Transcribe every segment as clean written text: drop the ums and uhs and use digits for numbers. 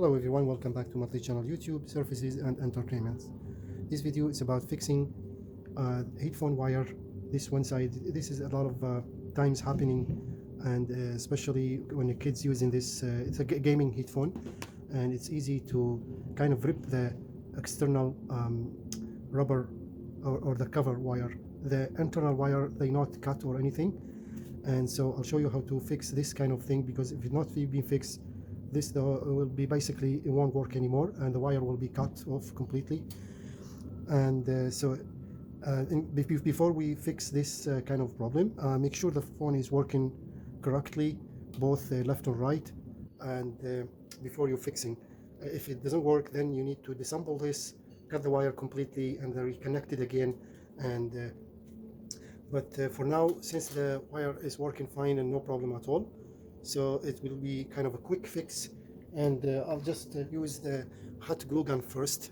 Hello everyone, welcome back to multi-channel YouTube services and entertainment. This video is about fixing headphone wire. This one side, this is a lot of times happening, and especially when the kids using this. It's a gaming headphone, and it's easy to kind of rip the external rubber or the cover wire. The internal wire, they not cut or anything, and so I'll show you how to fix this kind of thing, because if it's not being fixed, this will be basically, it won't work anymore, and the wire will be cut off completely. And before we fix this kind of problem, make sure the phone is working correctly, both left or right, and before you're fixing. If it doesn't work, then you need to disassemble this, cut the wire completely, and then reconnect it again. And but for now, since the wire is working fine and no problem at all, so it will be kind of a quick fix. And I'll just use the hot glue gun first.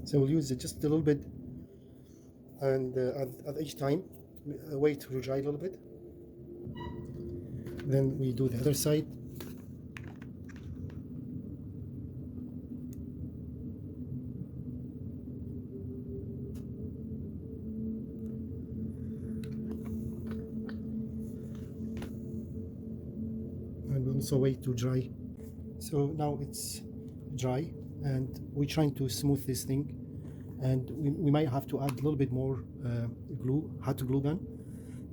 So we'll use it just a little bit, and at each time, wait to dry a little bit. Then we do the other side. And we'll also wait to dry. So now it's dry, and we're trying to smooth this thing, and we might have to add a little bit more glue, hot glue gun.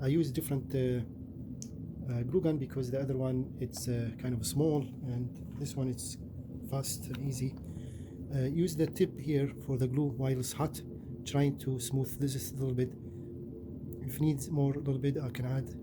I use different glue gun because the other one, it's kind of small, and this one it's fast and easy. Use the tip here for the glue while it's hot, trying to smooth this a little bit. If needs more, a little bit, I can add.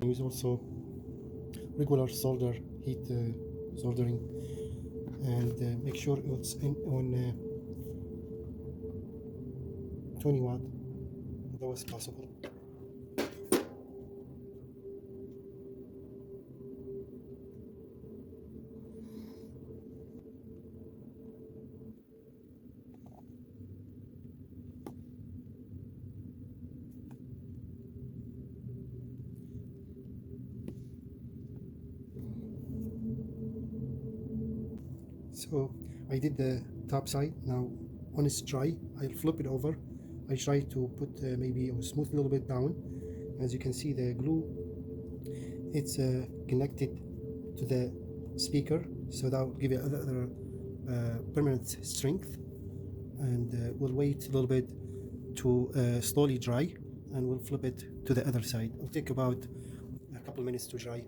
Use also regular solder, heat soldering, and make sure it's on 20 watt, that was possible. So I did the top side. Now when it's dry, I'll flip it over. I try to put maybe or smooth a little bit down. As you can see, the glue, it's connected to the speaker, so that will give it another permanent strength. And we'll wait a little bit to slowly dry, and we'll flip it to the other side. It'll take about a couple minutes to dry.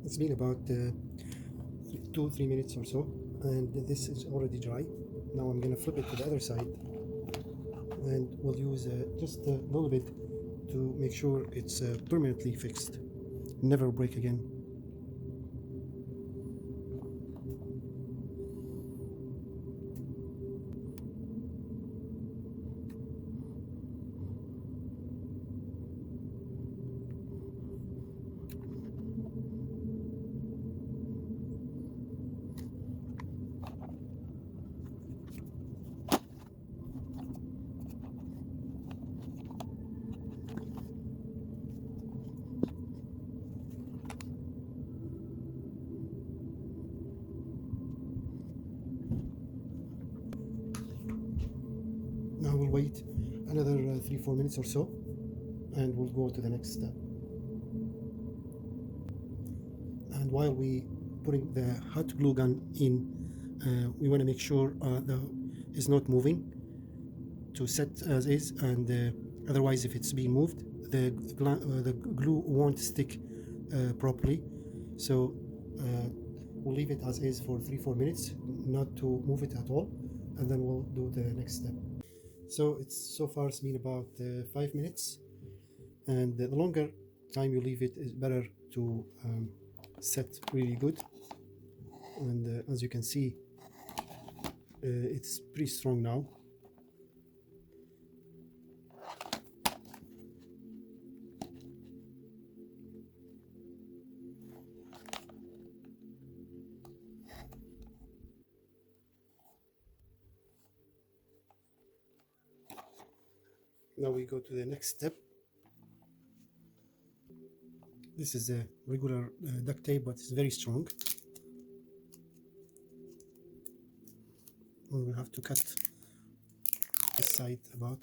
It's been about 2-3 minutes or so, and this is already dry. Now I'm gonna flip it to the other side, and we'll use just a little bit to make sure it's permanently fixed, never break again. wait another 3-4 minutes or so, and we'll go to the next step. And while we putting the hot glue gun in, we want to make sure it's not moving, to set as is, and otherwise if it's being moved, the glue won't stick properly. So we'll leave it as is for 3-4 minutes, not to move it at all, and then we'll do the next step. So so far it's been about 5 minutes, and the longer time you leave it is better to set really good. And as you can see, it's pretty strong now. Now we go to the next step. This is a regular duct tape, but it's very strong. And we have to cut this side about.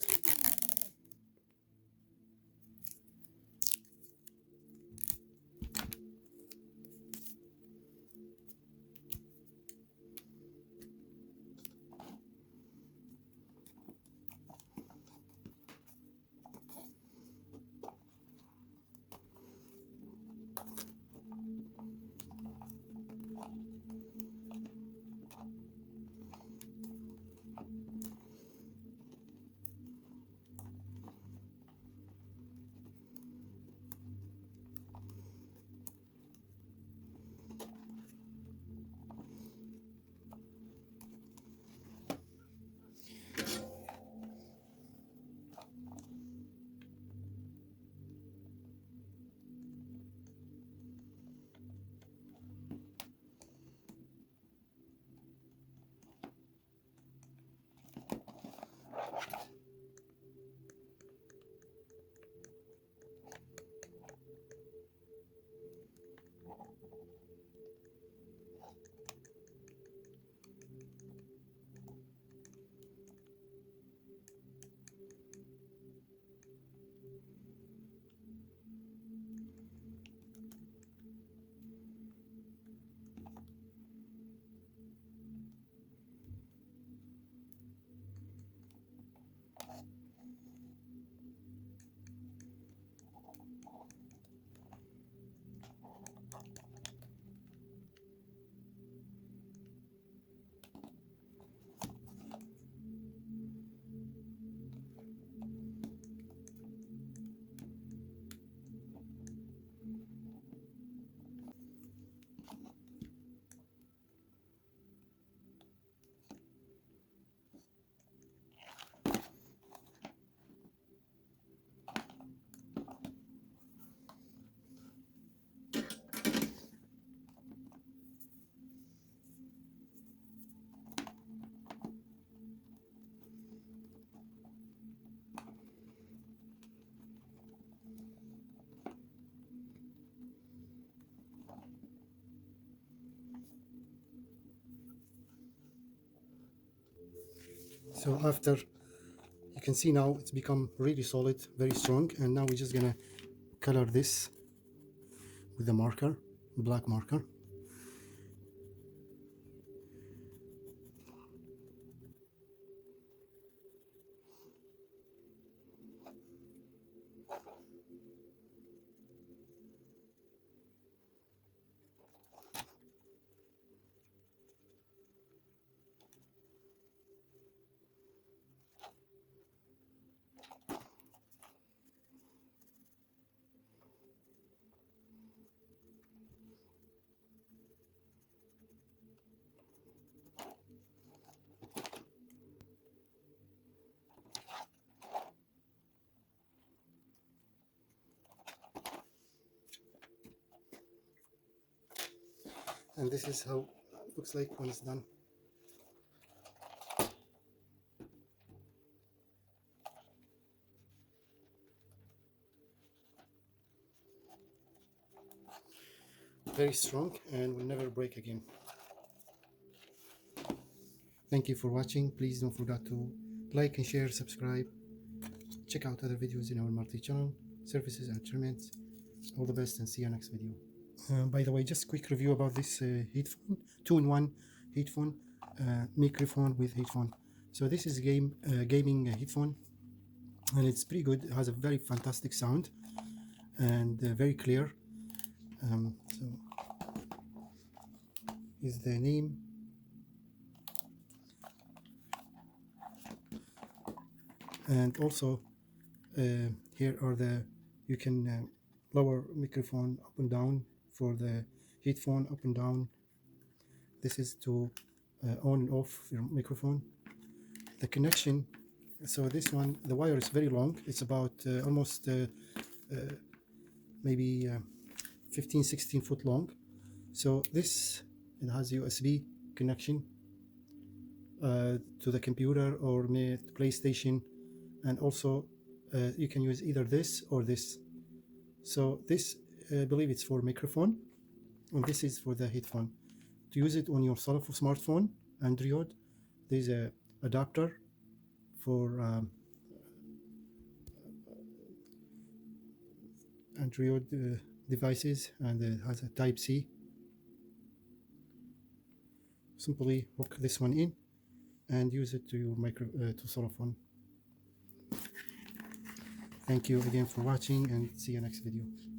So after, you can see now it's become really solid, very strong, and now we're just gonna color this with the marker, black marker. And this is how it looks like when it's done. Very strong and will never break again. Thank you for watching. Please don't forget to like and share, subscribe. Check out other videos in our multi-channel services and treatments. All the best and see you next video. By the way, just quick review about this headphone, 2-in-1 headphone, microphone with headphone. So this is gaming headphone, and it's pretty good. It has a very fantastic sound and very clear. So is the name. And also here are the, you can lower microphone up and down for the headphone, up and down. This is to on and off your microphone. The connection, so this one, the wire is very long. It's about almost maybe 15-16 foot long. So this, it has USB connection to the computer or PlayStation, and also you can use either this or this. So this, I believe it's for microphone, and this is for the headphone. To use it on your smartphone, Android, there's a adapter for Android devices, and it has a Type-C. Simply hook this one in and use it to your to cell phone. Thank you again for watching, and see you next video.